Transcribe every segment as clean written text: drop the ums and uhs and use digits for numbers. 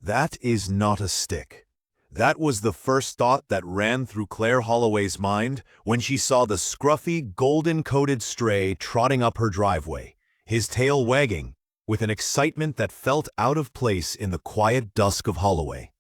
That is not a stick. That was the first thought that ran through Clare Holloway's mind when she saw the scruffy, golden-coated stray trotting up her driveway, his tail wagging, with an excitement that felt out of place in the quiet dusk of Holloway.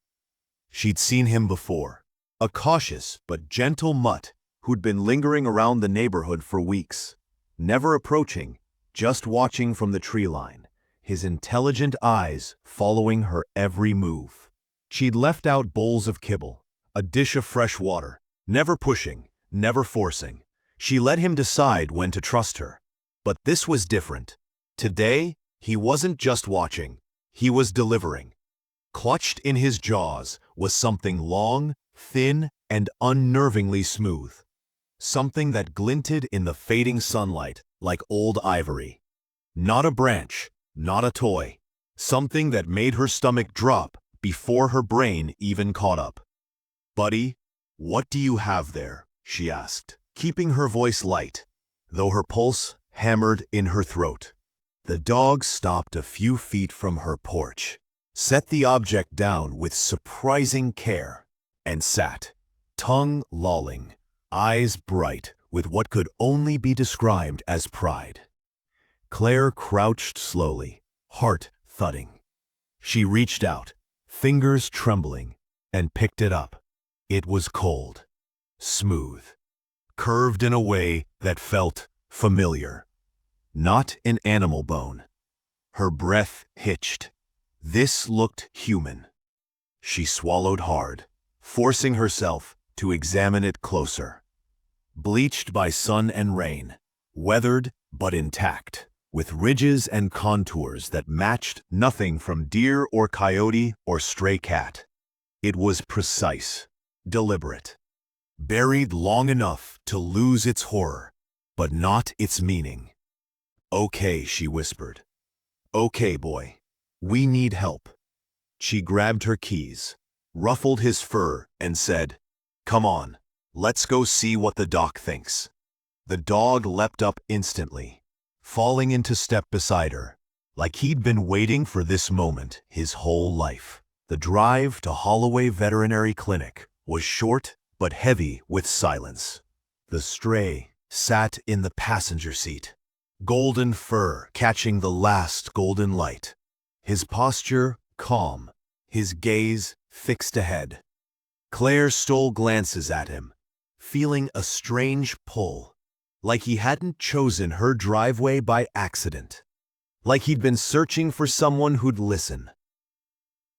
She'd seen him before, a cautious but gentle mutt who'd been lingering around the neighborhood for weeks, never approaching, just watching from the tree line, his intelligent eyes following her every move. She'd left out bowls of kibble, a dish of fresh water, never pushing, never forcing. She let him decide when to trust her. But this was different. Today, he wasn't just watching, he was delivering. Clutched in his jaws was something long, thin, and unnervingly smooth. Something that glinted in the fading sunlight like old ivory. Not a branch, not a toy. Something that made her stomach drop before her brain even caught up. "Buddy, what do you have there?" she asked, keeping her voice light, though her pulse hammered in her throat. The dog stopped a few feet from her porch, set the object down with surprising care, and sat, tongue lolling, eyes bright with what could only be described as pride. Clare crouched slowly, heart thudding. She reached out, fingers trembling, and picked it up. It was cold, smooth, curved in a way that felt familiar. Not an animal bone. Her breath hitched. This looked human. She swallowed hard, forcing herself to examine it closer. Bleached by sun and rain, weathered but intact, with ridges and contours that matched nothing from deer or coyote or stray cat. It was precise, deliberate, buried long enough to lose its horror, but not its meaning. "Okay," she whispered. "Okay, boy. We need help." She grabbed her keys, ruffled his fur, and said, "Come on, let's go see what the doc thinks." The dog leapt up instantly, falling into step beside her, like he'd been waiting for this moment his whole life. The drive to Holloway Veterinary Clinic was short but heavy with silence. The stray sat in the passenger seat, golden fur catching the last golden light, his posture calm, his gaze fixed ahead. Clare stole glances at him, feeling a strange pull, like he hadn't chosen her driveway by accident, like he'd been searching for someone who'd listen.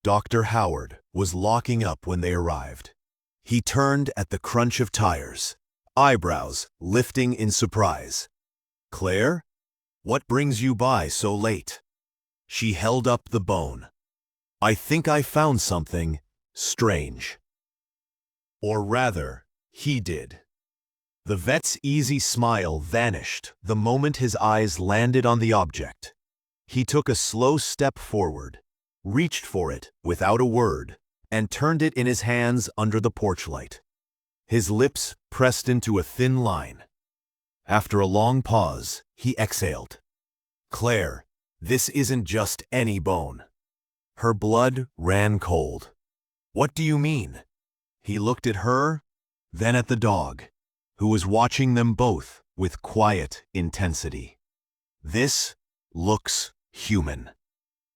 Dr. Howard was locking up when they arrived. He turned at the crunch of tires, eyebrows lifting in surprise. "Clare, what brings you by so late?" She held up the bone. "I think I found something strange." Or rather, he did. The vet's easy smile vanished the moment his eyes landed on the object. He took a slow step forward, reached for it without a word, and turned it in his hands under the porch light. His lips pressed into a thin line. After a long pause, he exhaled. "Clare, this isn't just any bone." Her blood ran cold. "What do you mean?" He looked at her, then at the dog, who was watching them both with quiet intensity. "This looks human."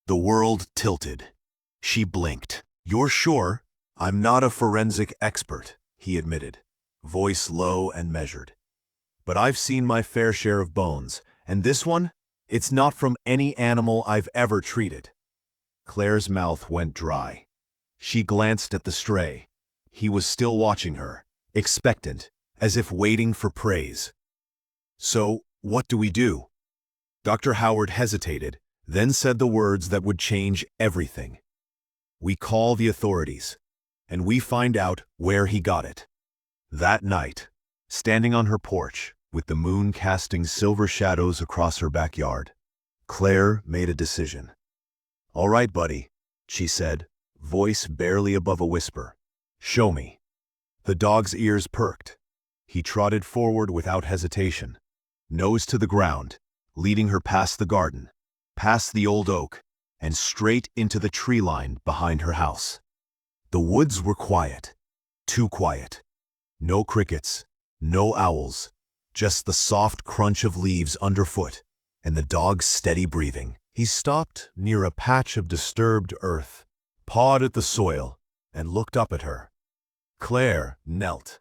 The world tilted. She blinked. "You're sure?" "I'm not a forensic expert," he admitted, voice low and measured. "But I've seen my fair share of bones, and this one, it's not from any animal I've ever treated." Clare's mouth went dry. She glanced at the stray. He was still watching her, expectant, as if waiting for praise. "So, what do we do?" Dr. Howard hesitated, then said the words that would change everything. "We call the authorities, and we find out where he got it." That night, standing on her porch, with the moon casting silver shadows across her backyard, Clare made a decision. "All right, buddy," she said, voice barely above a whisper. "Show me." The dog's ears perked. He trotted forward without hesitation, nose to the ground, leading her past the garden, past the old oak, and straight into the tree line behind her house. The woods were quiet, too quiet. No crickets, no owls, just the soft crunch of leaves underfoot and the dog's steady breathing. He stopped near a patch of disturbed earth, pawed at the soil, and looked up at her. Claire knelt.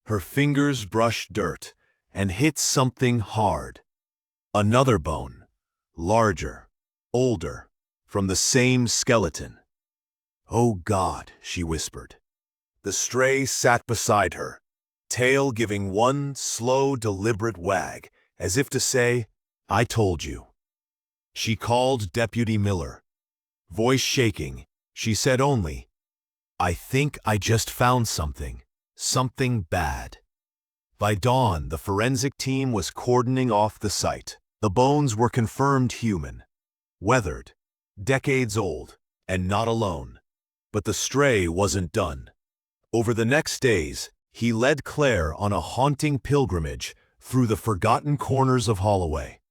Her fingers brushed dirt and hit something hard. Another bone, larger, older, from the same skeleton. "Oh God," she whispered. The stray sat beside her, tail giving one slow, deliberate wag, as if to say, "I told you." She called Deputy Miller. Voice shaking, she said only, "I think I just found something bad." By dawn, the forensic team was cordoning off the site. The bones were confirmed human, weathered, decades old, and not alone. But the stray wasn't done. Over the next days, he led Claire on a haunting pilgrimage through the forgotten corners of Holloway,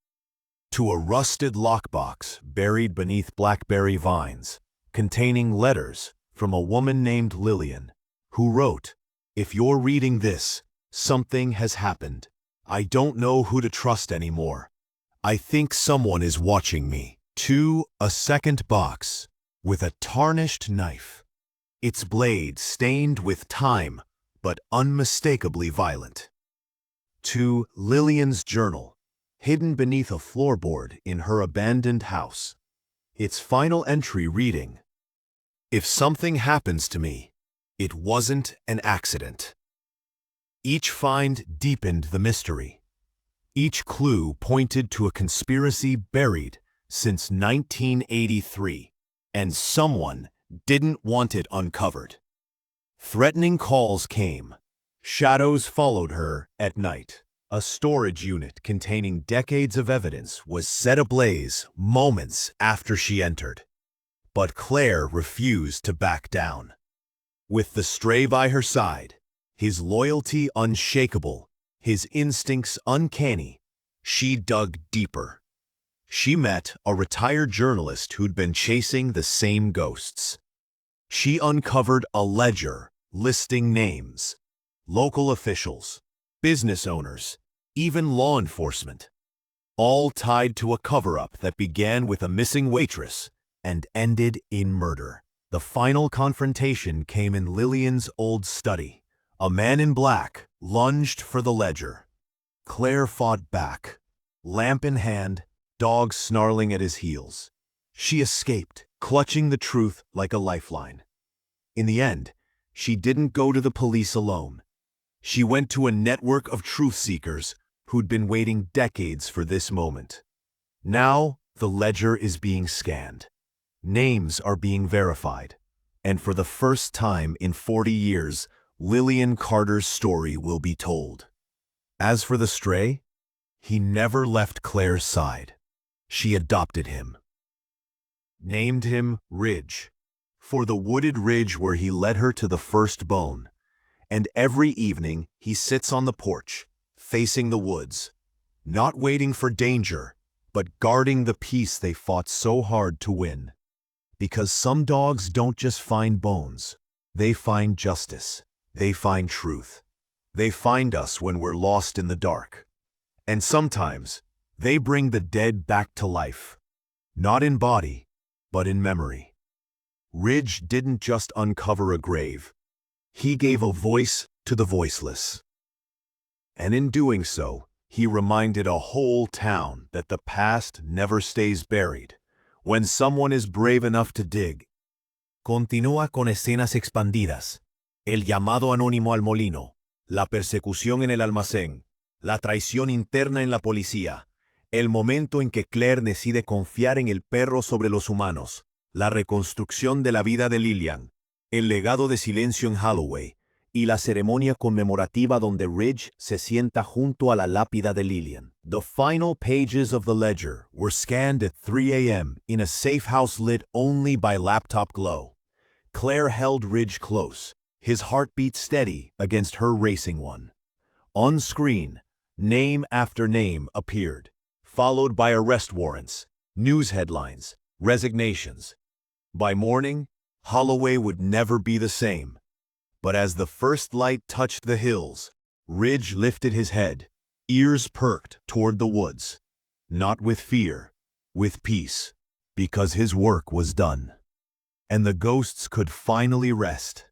to a rusted lockbox buried beneath blackberry vines, containing letters from a woman named Lillian, who wrote, "If you're reading this, something has happened. I don't know who to trust anymore. I think someone is watching me." To a second box with a tarnished knife, its blade stained with time but unmistakably violent. To Lillian's journal, hidden beneath a floorboard in her abandoned house, its final entry reading, "If something happens to me, it wasn't an accident." Each find deepened the mystery. Each clue pointed to a conspiracy buried since 1983, and someone didn't want it uncovered. Threatening calls came. Shadows followed her at night. A storage unit containing decades of evidence was set ablaze moments after she entered. But Claire refused to back down. With the stray by her side, his loyalty unshakable, his instincts uncanny, she dug deeper. She met a retired journalist who'd been chasing the same ghosts. She uncovered a ledger listing names, local officials, business owners, even law enforcement, all tied to a cover-up that began with a missing waitress and ended in murder. The final confrontation came in Lillian's old study. A man in black lunged for the ledger. Claire fought back, lamp in hand, dog snarling at his heels. She escaped, clutching the truth like a lifeline. In the end, she didn't go to the police alone. She went to a network of truth seekers who'd been waiting decades for this moment. Now, the ledger is being scanned. Names are being verified. And for the first time in 40 years, Lillian Carter's story will be told. As for the stray, he never left Claire's side. She adopted him. Named him Ridge, for the wooded ridge where he led her to the first bone. And every evening he sits on the porch, facing the woods, not waiting for danger, but guarding the peace they fought so hard to win. Because some dogs don't just find bones, they find justice, they find truth. They find us when we're lost in the dark. And sometimes, they bring the dead back to life, not in body, but in memory. Ridge didn't just uncover a grave. He gave a voice to the voiceless. And in doing so, he reminded a whole town that the past never stays buried. When someone is brave enough to dig. Continúa con escenas expandidas. El llamado anónimo al molino. La persecución en el almacén. La traición interna en la policía. El momento en que Claire decide confiar en el perro sobre los humanos. La reconstrucción de la vida de Lillian. El legado de silencio en Holloway. Y la ceremonia conmemorativa donde Ridge se sienta junto a la lápida de Lillian. The final pages of the ledger were scanned at 3 a.m. in a safe house lit only by laptop glow. Claire held Ridge close, his heartbeat steady against her racing one. On screen, name after name appeared, followed by arrest warrants, news headlines, resignations. By morning, Holloway would never be the same. But as the first light touched the hills, Ridge lifted his head, ears perked toward the woods. Not with fear, with peace, because his work was done. And the ghosts could finally rest.